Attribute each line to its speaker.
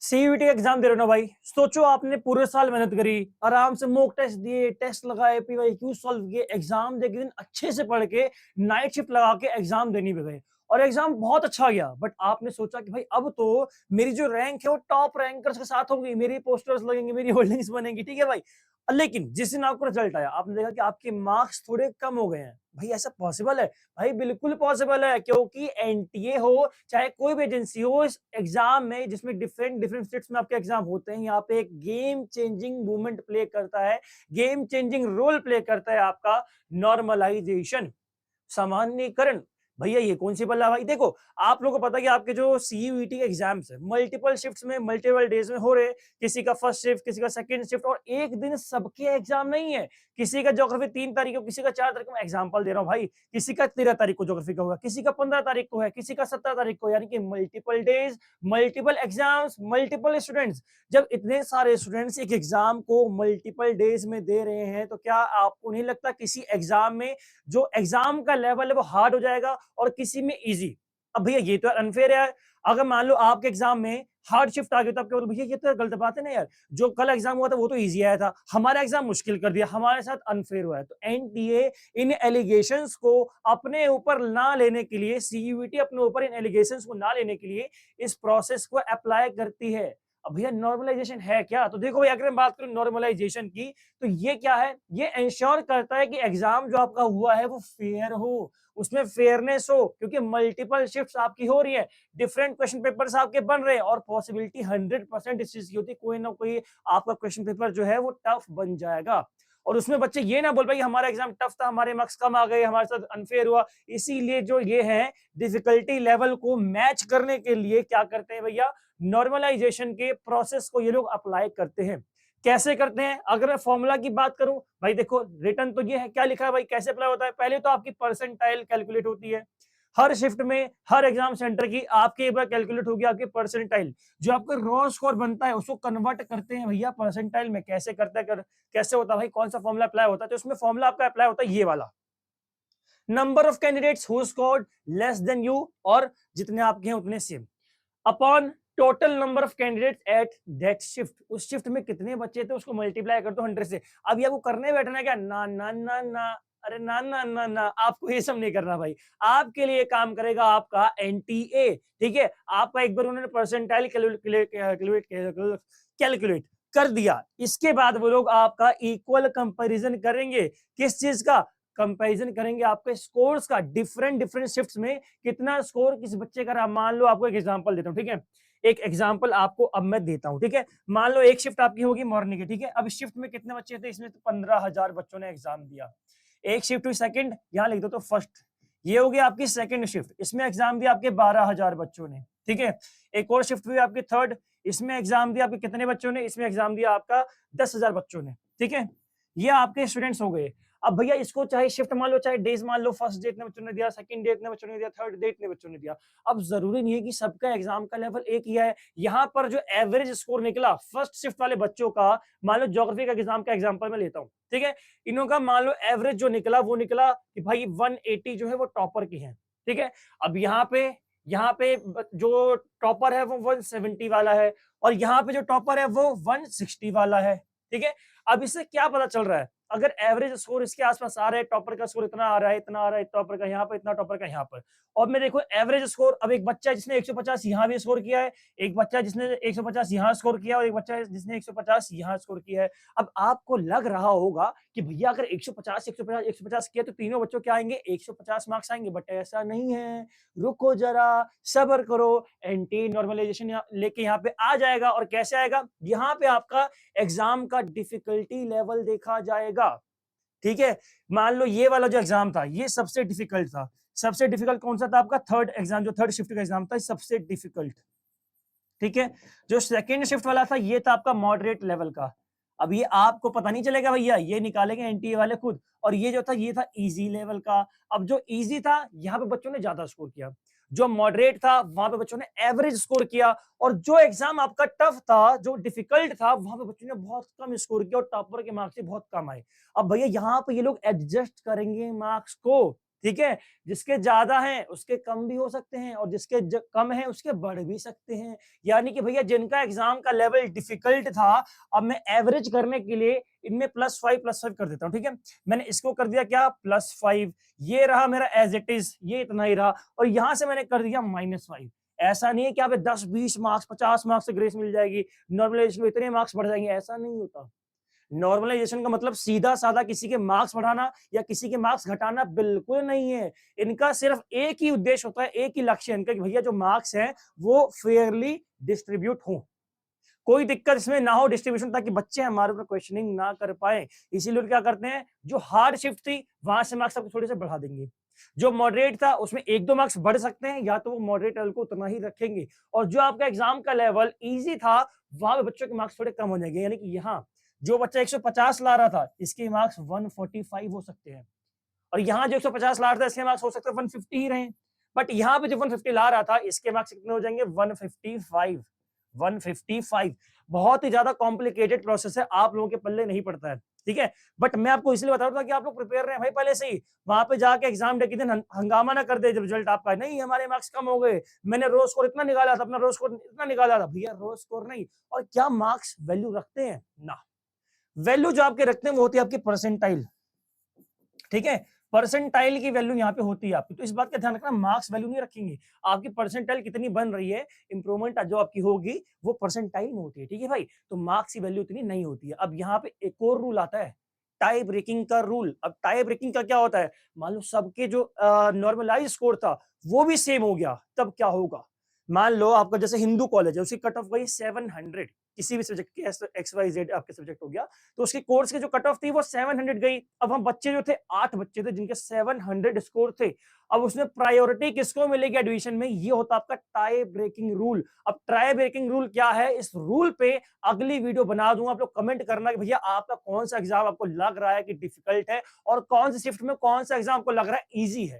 Speaker 1: CUET exam दे रहे हो ना भाई। सोचो आपने पूरे साल मेहनत करी, आराम से मॉक टेस्ट दिए, टेस्ट लगाए, पीवाईक्यू सॉल्व किए, एग्जाम दे के दिन अच्छे से पढ़ के नाइट शिफ्ट लगा के एग्जाम देने भी गए और एग्जाम बहुत अच्छा गया। बट आपने सोचा कि भाई अब तो मेरी जो रैंक है वो टॉप रैंकर्स के साथ होगी, मेरी पोस्टर्स लगेंगे, मेरी होल्डिंग्स बनेंगी, ठीक है भाई। लेकिन जिस दिन आपको रिजल्ट आया आपने देखा कि आपके मार्क्स थोड़े कम हो गए हैं। भाई ऐसा पॉसिबल है? भाई बिल्कुल पॉसिबल है, क्योंकि एनटीए हो चाहे कोई भी एजेंसी हो, इस एग्जाम में जिसमें डिफरेंट डिफरेंट स्टेट्स में आपके एग्जाम होते हैं, यहाँ पे एक गेम चेंजिंग मूवमेंट प्ले करता है, गेम चेंजिंग रोल प्ले करता है आपका नॉर्मलाइजेशन, सामान्यकरण। भैया ये कौन सी बल्ला भाई। देखो आप लोगों को पता है कि आपके जो सीयूईटी के एग्जाम्स है मल्टीपल शिफ्ट्स में मल्टीपल डेज में हो रहे हैं। किसी का फर्स्ट शिफ्ट, किसी का सेकंड शिफ्ट, और एक दिन सबके एग्जाम नहीं है। किसी का ज्योग्राफी 3 तारीख को, किसी का 4 तारीख को। मैं एग्जाम्पल दे रहा हूँ भाई, किसी का 13 तारीख को ज्योग्राफी का होगा, किसी का 15 तारीख को है, किसी का 17 तारीख को, यानी कि multiple days, multiple exams, multiple students. जब इतने सारे स्टूडेंट्स एक एग्जाम को मल्टीपल डेज में दे रहे हैं तो क्या आपको नहीं लगता किसी एग्जाम में जो एग्जाम का लेवल है वो हार्ड हो जाएगा और किसी में इजी। अब भैया ये तो अनफेयर है। अगर मान लो आपके एग्जाम में हार्ड शिफ्ट आ गया तो आप क्या बोलोगे? भैया ये तो गलत बात है ना यार, जो कल एग्जाम हुआ था वो तो इजी आया था, हमारा एग्जाम मुश्किल कर दिया, हमारे साथ अनफेयर हुआ है। तो एनटीए इन एलिगेशंस को अपने ऊपर ना लेने के लिए, सीयूईटी अपने ऊपर इन एलिगेशंस को ना लेने के लिए इस प्रोसेस को अप्लाई करती है। अब भैया नॉर्मलाइजेशन है क्या? तो देखो भैया, अगर मैं बात करूं नॉर्मलाइजेशन की, तो ये क्या है? ये इंश्योर करता है कि एग्जाम जो आपका हुआ है वो फेयर हो, उसमें फेयरनेस हो, क्योंकि मल्टीपल शिफ्ट्स आपकी हो रही है, डिफरेंट क्वेश्चन पेपर्स आपके बन रहे हैं, और पॉसिबिलिटी 100% इस चीज की होती है कोई ना कोई आपका क्वेश्चन पेपर जो है वो टफ बन जाएगा। और उसमें बच्चे ये ना बोल पाए हमारा एग्जाम टफ था, हमारे मार्क्स कम आ गए, हमारे साथ अनफेयर हुआ। इसीलिए जो ये है, डिफिकल्टी लेवल को मैच करने के लिए क्या करते हैं भैया, नॉर्मलाइजेशन के प्रोसेस को ये लोग अप्लाई करते हैं। कैसे करते हैं? अगर मैं फॉर्मूला की बात करूं भाई, देखो रिटर्न तो ये है, क्या लिखा है भाई, कैसे अप्लाई होता है? पहले तो आपकी परसेंटाइल कैलकुलेट होती है, हर शिफ्ट में हर एग्जाम सेंटर की आपके एक बार कैलकुलेट होगी आपकी परसेंटाइल। जो आपका रॉ स्कोर बनता है उसको कन्वर्ट करते हैं भैया परसेंटाइल में। कैसे करते हैं, कैसे होता है भाई, कौन सा फॉर्मूला अप्लाई होता है? तो उसमें फॉर्मूला आपका अप्लाई होता है ये वाला, number of candidates who scored less than you, और जितने आपके हैं उतने same, upon total number of candidates at that shift. उस शिफ्ट में कितने बच्चे थे उसको मल्टीप्लाई कर दो 100 से। अब ये आपको करने बैठना है क्या? ना ना ना ना, अरे ना ना ना ना, आपको ये सब नहीं करना भाई। आपके लिए काम करेगा आपका एनटीए, ठीक है। आपका एक बार उन्होंने परसेंटाइल कैलकुलेट कर दिया, इसके बाद वो लोग आपका इक्वल कंपैरिजन करेंगे। किस चीज का कंपैरिजन करेंगे? आपके स्कोर्स का, डिफरेंट डिफरेंट शिफ्ट्स में कितना स्कोर किस बच्चे का रहा। मान लो आपको एक एग्जांपल देता हूं, ठीक है, एक एग्जांपल आपको अब मैं देता हूं, ठीक है। मान लो एक शिफ्ट आपकी होगी मॉर्निंग की, ठीक है। अब इस शिफ्ट में कितने बच्चे थे? इसमें तो 15,000 बच्चों ने एग्जाम दिया। एक शिफ्ट हुई सेकंड, यहां लिख दो तो फर्स्ट, ये हो गया आपकी सेकंड शिफ्ट, इसमें एग्जाम दिया आपके 12,000 बच्चों ने, ठीक है। एक और शिफ्ट हुई आपकी थर्ड, इसमें एग्जाम दिया आपके कितने बच्चों ने? इसमें एग्जाम दिया आपका 10,000 बच्चों ने, ठीक है। ये आपके स्टूडेंट्स हो गए। अब भैया इसको चाहे शिफ्ट मान लो चाहे डेज मान लो, फर्स्ट डे इतने बच्चों ने दिया, सेकंड डे इतने बच्चों ने दिया, थर्ड डे इतने बच्चों ने दिया। अब जरूरी नहीं है कि सबका एग्जाम का लेवल एक ही है। यहाँ पर जो एवरेज स्कोर निकला फर्स्ट शिफ्ट वाले बच्चों का, मान लो ज्योग्राफी का एग्जाम का एग्जाम्पल मैं लेता हूँ, ठीक है। इन्हों का मान लो एवरेज जो निकला वो निकला कि भाई 180 जो है वो टॉपर की है, ठीक है। अब यहाँ पे जो टॉपर है वो 170 वाला है, और यहाँ पे जो टॉपर है वो 160 वाला है, ठीक है। अब इससे क्या पता चल रहा है? अगर एवरेज स्कोर इसके आसपास आ रहा है, टॉपर का स्कोर इतना आ रहा है, इतना आ रहा है, टॉपर का यहाँ पर इतना, टॉपर का यहाँ पर, और मैं देखो एवरेज स्कोर, अब एक बच्चा जिसने 150 यहाँ भी स्कोर किया है, एक बच्चा जिसने 150 यहाँ स्कोर किया, और एक बच्चा जिसने 150 यहाँ स्कोर किया है। अब आपको लग रहा होगा कि भैया अगर 150 150 150 किया तो तीनों बच्चों क्या आएंगे? 150 मार्क्स आएंगे, बट ऐसा नहीं है। रुको जरा, सब्र करो, एंटी नॉर्मलाइजेशन लेके यहाँ पे आ जाएगा। और कैसे आएगा? यहाँ पे आपका एग्जाम का डिफिकल्टी लेवल देखा जाएगा, ठीक है। मान लो ये वाला जो एग्जाम था ये सबसे डिफिकल्ट था। सबसे डिफिकल्ट कौन सा था? आपका थर्ड एग्जाम, जो थर्ड शिफ्ट का एग्जाम था सबसे डिफिकल्ट, ठीक है। जो सेकंड शिफ्ट वाला था ये था आपका मॉडरेट लेवल का। अब ये आपको पता नहीं चलेगा भैया, ये निकालेंगे एनटीए वाले खुद। और ये जो था ये था इजी लेवल का। अब जो इजी था यहाँ पे बच्चों ने ज्यादा स्कोर किया, जो मॉडरेट था वहां पे बच्चों ने एवरेज स्कोर किया, और जो एग्जाम आपका टफ था, जो डिफिकल्ट था, वहां पे बच्चों ने बहुत कम स्कोर किया और टॉपर के मार्क्स से बहुत कम आए। अब भैया यहाँ पे ये लोग एडजस्ट करेंगे मार्क्स को, ठीक है? जिसके ज़्यादा हैं, उसके कम भी हो सकते हैं और जिसके कम हैं, उसके बढ़ भी सकते हैं। यानी कि भैया जिनका एग्ज़ाम का लेवल डिफ़िकल्ट था, अब मैं एवरेज करने के लिए इनमें +5 कर देता हूँ, ठीक है? मैंने इसको कर दिया क्या +5, ये रहा मेरा एज़ इट इज़, ये इतना ही रहा और यहाँ से मैंने कर दिया -5। ऐसा नहीं है कि यहाँ पे 10, 20 मार्क्स, 50 मार्क्स से ग्रेस मिल जाएगी, नॉर्मलाइज़ेशन में इतने मार्क्स बढ़ जाएंगे, ऐसा नहीं होता। नॉर्मलाइजेशन का मतलब सीधा साधा किसी के मार्क्स बढ़ाना या किसी के मार्क्स घटाना बिल्कुल नहीं है। इनका सिर्फ एक ही उद्देश्य होता है, एक ही लक्ष्य इनका कि भैया जो मार्क्स हैं वो फेयरली डिस्ट्रीब्यूट हों। कोई दिक्कत इसमें ना हो डिस्ट्रीब्यूशन, ताकि बच्चे हमारे ऊपर क्वेश्चनिंग ना कर पाए। इसीलिए क्या करते हैं, जो हार्ड शिफ्ट थी वहां से मार्क्स आपको थोड़े से बढ़ा देंगे। जो मॉडरेट था उसमें 1-2 मार्क्स बढ़ सकते हैं, या तो वो मॉडरेट लेवल को उतना ही रखेंगे। और जो आपका एग्जाम का लेवल इजी था, वहां पे बच्चों के मार्क्स थोड़े कम हो जाएंगे। यानी कि यहाँ जो बच्चा 150 ला रहा था, इसके मार्क्स 145 हो सकते हैं। और यहाँ जो 150 ला रहा था, इसके मार्क्स हो सकते हैं 150 ही रहे। बट यहाँ पे जो 150 ला रहा था, इसके मार्क्स कितने हो जाएंगे, 155। 155 बहुत ही ज्यादा कॉम्प्लिकेटेड प्रोसेस है, आप लोगों के पल्ले नहीं पड़ता है, ठीक है? बट मैं आपको इसलिए बता रहा था कि आप लोग प्रिपेयर रहे भाई पहले से ही। वहां पे जाके एग्जाम डे के दिन हंगामा ना कर दे जब रिजल्ट आपका, नहीं हमारे मार्क्स कम हो गए, मैंने रोज स्कोर इतना निकाला था, अपना रोज स्कोर इतना निकाला था। भैया रोज स्कोर नहीं, और क्या मार्क्स वैल्यू रखते हैं ना? वैल्यू जो आपके रखते हैं वो होती है आपकी परसेंटाइल, ठीक है? परसेंटाइल की वैल्यू यहाँ पे होती है आपकी, तो इस बात का ध्यान रखना, मार्क्स वैल्यू नहीं रखेंगे। आपकी परसेंटाइल कितनी बन रही है, इंप्रूवमेंट जो आपकी होगी वो परसेंटाइल में होती है, ठीक है भाई? तो मार्क्स की वैल्यू इतनी नहीं होती है। अब यहाँ पे एक और रूल आता है, टाई ब्रेकिंग का रूल। अब टाई ब्रेकिंग का क्या होता है, मान लो सबके जो नॉर्मलाइज स्कोर था वो भी सेम हो गया, तब क्या होगा? मान लो आपका जैसे हिंदू कॉलेज है, उसकी कट ऑफ गई 700, किसी भी सब्जेक्ट की, XYZ आपके सब्जेक्ट हो गया, तो उसके कोर्स की जो कट ऑफ थी वो 700 गई। अब हम बच्चे जो थे, 8 बच्चे थे जिनके 700 स्कोर थे, अब उसमें प्रायोरिटी किसको मिलेगी एडमिशन में, ये होता आपका टाई ब्रेकिंग रूल। अब टाई ब्रेकिंग रूल क्या है, इस रूल पे अगली वीडियो बना दूंगा, आप लोग कमेंट करना कि भैया आपका कौन सा एग्जाम आपको लग रहा है कि डिफिकल्ट है और कौन सी शिफ्ट में कौन सा एग्जाम आपको लग रहा है इजी है।